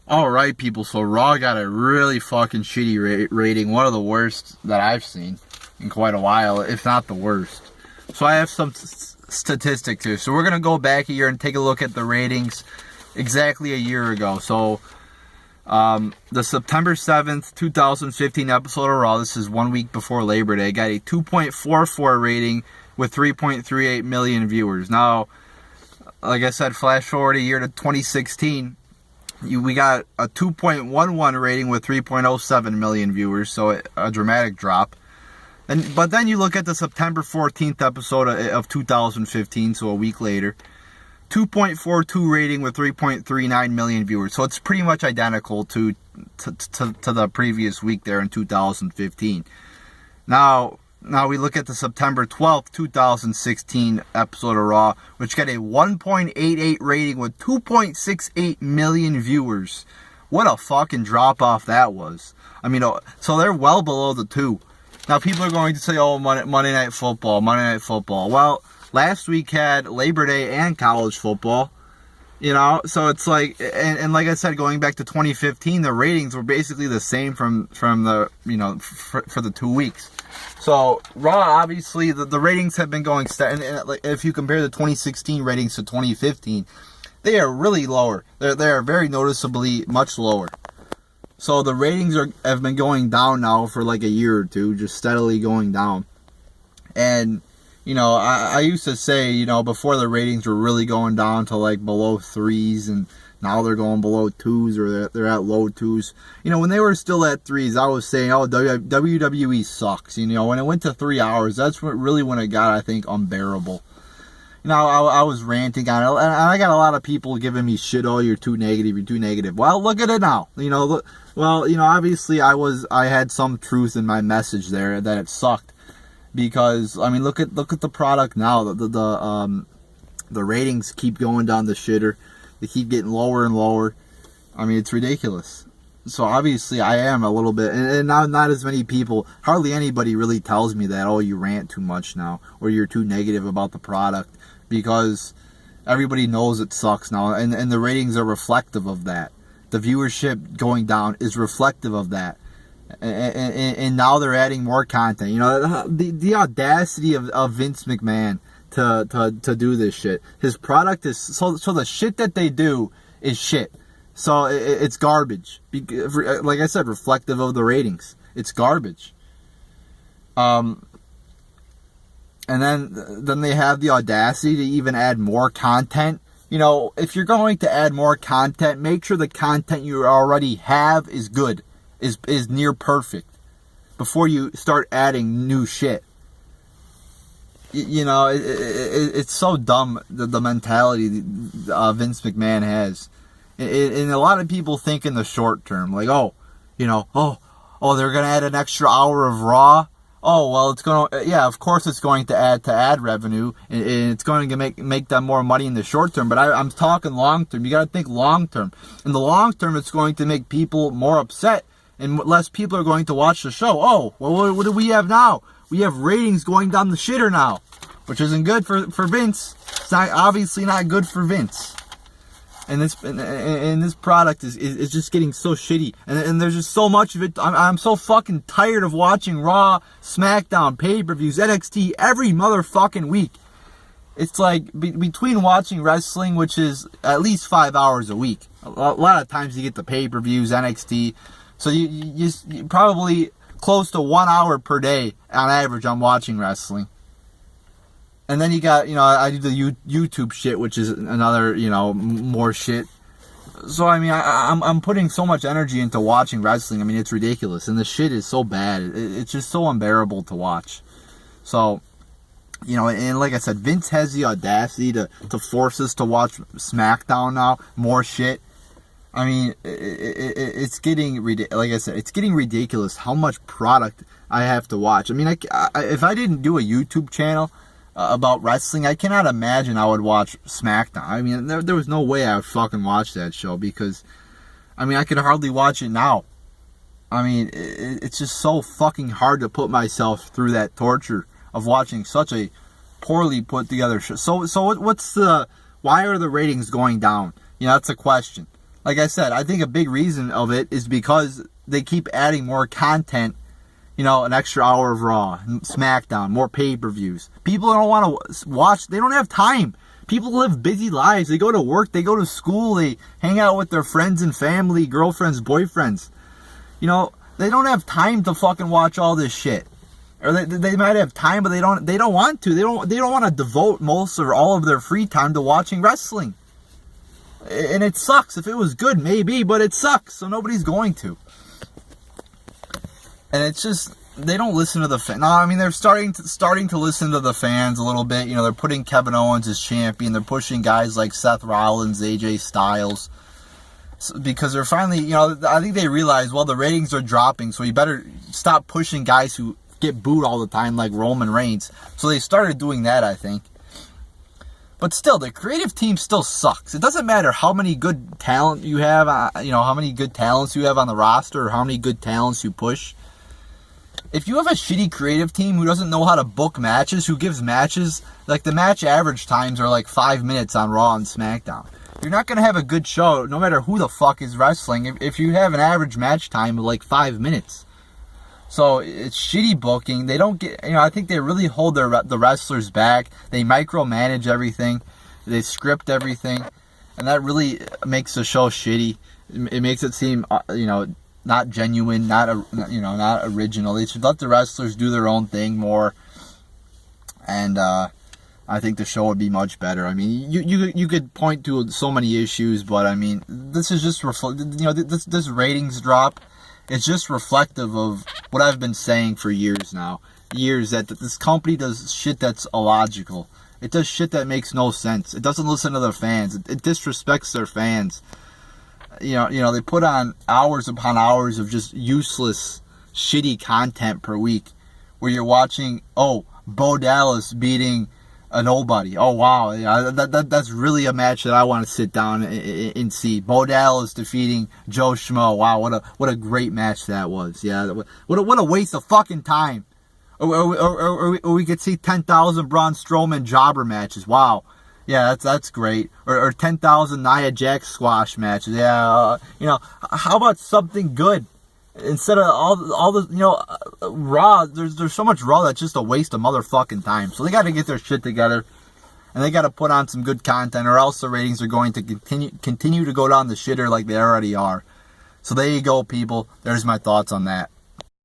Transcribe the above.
Alright, people, so Raw got a really fucking shitty rating. One of the worst that I've seen in quite a while, if not the worst. So I have some statistics here. So we're going to go back a year and take a look at the ratings exactly a year ago. So the September 7th, 2015 episode of Raw, this is 1 week before Labor Day, got a 2.44 rating with 3.38 million viewers. Now, like I said, flash forward a year to 2016. We got a 2.11 rating with 3.07 million viewers, so a dramatic drop. But then you look at the September 14th episode of 2015, so a week later, 2.42 rating with 3.39 million viewers. So it's pretty much identical to the previous week there in 2015. Now we look at the September 12th, 2016 episode of Raw, which got a 1.88 rating with 2.68 million viewers. What a fucking drop-off that was. I mean, so they're well below the 2. Now, people are going to say, oh, Monday Night Football, Monday Night Football. Well, last week had Labor Day and college football. You know, so it's like, and like I said, going back to 2015, the ratings were basically the same from the, you know, for the 2 weeks. So Raw, obviously, the ratings have been going steady. And if you compare the 2016 ratings to 2015, they are really lower. They are very noticeably much lower. So the ratings have been going down now for like a year or two, just steadily going down. And you know, I used to say, you know, before the ratings were really going down to like below 3s, and now they're going below 2s, or they're at low 2s. You know, when they were still at 3s, I was saying, oh, WWE sucks. You know, when it went to 3 hours, that's when it got, I think, unbearable. You know, I was ranting on it, and I got a lot of people giving me shit, oh, you're too negative. Well, look at it now. You know, obviously I had some truth in my message there that it sucked. Because I mean, look at the product now. The ratings keep going down the shitter. They keep getting lower and lower. I mean, it's ridiculous. So obviously, I am a little bit, and not as many people. Hardly anybody really tells me that. Oh, you rant too much now, or you're too negative about the product, because everybody knows it sucks now, and the ratings are reflective of that. The viewership going down is reflective of that. And now they're adding more content. You know, the audacity of Vince McMahon to do this shit. His product is so the shit that they do is shit. So it's garbage. Like I said, reflective of the ratings. It's garbage. And then they have the audacity to even add more content. You know, if you're going to add more content, make sure the content you already have is good. Is near perfect before you start adding new shit. You know, it's so dumb, the mentality Vince McMahon has. And a lot of people think in the short term, like, oh, you know, oh, they're going to add an extra hour of Raw. Oh, well, it's going to, yeah, of course it's going to add ad revenue, and it's going to make them more money in the short term. But I'm talking long term. You got to think long term. In the long term, it's going to make people more upset, and less people are going to watch the show. Oh, well, what do we have now? We have ratings going down the shitter now, which isn't good for Vince. It's obviously not good for Vince. And this product is just getting so shitty. And there's just so much of it. I'm so fucking tired of watching Raw, SmackDown, pay-per-views, NXT every motherfucking week. It's like between watching wrestling, which is at least 5 hours a week. A lot of times you get the pay-per-views, NXT. So you probably close to 1 hour per day on average I'm watching wrestling. And then you got, you know, I do the YouTube shit, which is another, you know, more shit. So I mean, I'm putting so much energy into watching wrestling. I mean, it's ridiculous, and the shit is so bad. It's just so unbearable to watch. So, you know, and like I said, Vince has the audacity to force us to watch SmackDown now, more shit. I mean, it's getting ridiculous. Like I said, it's getting ridiculous how much product I have to watch. I mean, if I didn't do a YouTube channel about wrestling, I cannot imagine I would watch SmackDown. I mean, there was no way I would fucking watch that show, because, I mean, I could hardly watch it now. I mean, it's just so fucking hard to put myself through that torture of watching such a poorly put together show. So what's why are the ratings going down? You know, that's a question. like I said, I think a big reason of it is because they keep adding more content. You know, an extra hour of Raw, SmackDown, more pay-per-views. People don't want to watch. They don't have time. People live busy lives. They go to work. They go to school. They hang out with their friends and family, girlfriends, boyfriends. You know, they don't have time to fucking watch all this shit. Or they might have time, but they don't want to. They don't want to devote most or all of their free time to watching wrestling. And it sucks. If it was good, maybe, but it sucks. So nobody's going to. And it's just, they don't listen to the fans. No, I mean, they're starting to listen to the fans a little bit. You know, they're putting Kevin Owens as champion. They're pushing guys like Seth Rollins, AJ Styles. Because they're finally, you know, I think they realize, well, the ratings are dropping, so you better stop pushing guys who get booed all the time like Roman Reigns. So they started doing that, I think. But still, the creative team still sucks. It doesn't matter how many good talent you have, you know, how many good talents you have on the roster or how many good talents you push. If you have a shitty creative team who doesn't know how to book matches, who gives matches, like the match average times are like 5 minutes on Raw and SmackDown. You're not going to have a good show no matter who the fuck is wrestling if you have an average match time of like 5 minutes. So it's shitty booking. They don't get, you know, I think they really hold the wrestlers back. They micromanage everything. They script everything. And that really makes the show shitty. It makes it seem, you know, not genuine, not original. They should let the wrestlers do their own thing more, and I think the show would be much better. I mean, you could point to so many issues, but I mean, this is just this ratings drop. It's just reflective of what I've been saying for years now. Years that this company does shit that's illogical. It does shit that makes no sense. It doesn't listen to their fans. It disrespects their fans. You know, they put on hours upon hours of just useless, shitty content per week, where you're watching, oh, Bo Dallas beating a nobody. Oh wow, yeah, that's really a match that I want to sit down and see. Bo Dallas defeating Joe Schmo. Wow, what a great match that was. Yeah, what a waste of fucking time. Or we could see 10,000 Braun Strowman jobber matches. Wow. Yeah, that's great. Or 10,000 Nia Jax squash matches. Yeah, you know, how about something good instead of all the, you know, Raw? There's so much Raw that's just a waste of motherfucking time. So they got to get their shit together, and they got to put on some good content, or else the ratings are going to continue to go down the shitter like they already are. So there you go, people. There's my thoughts on that.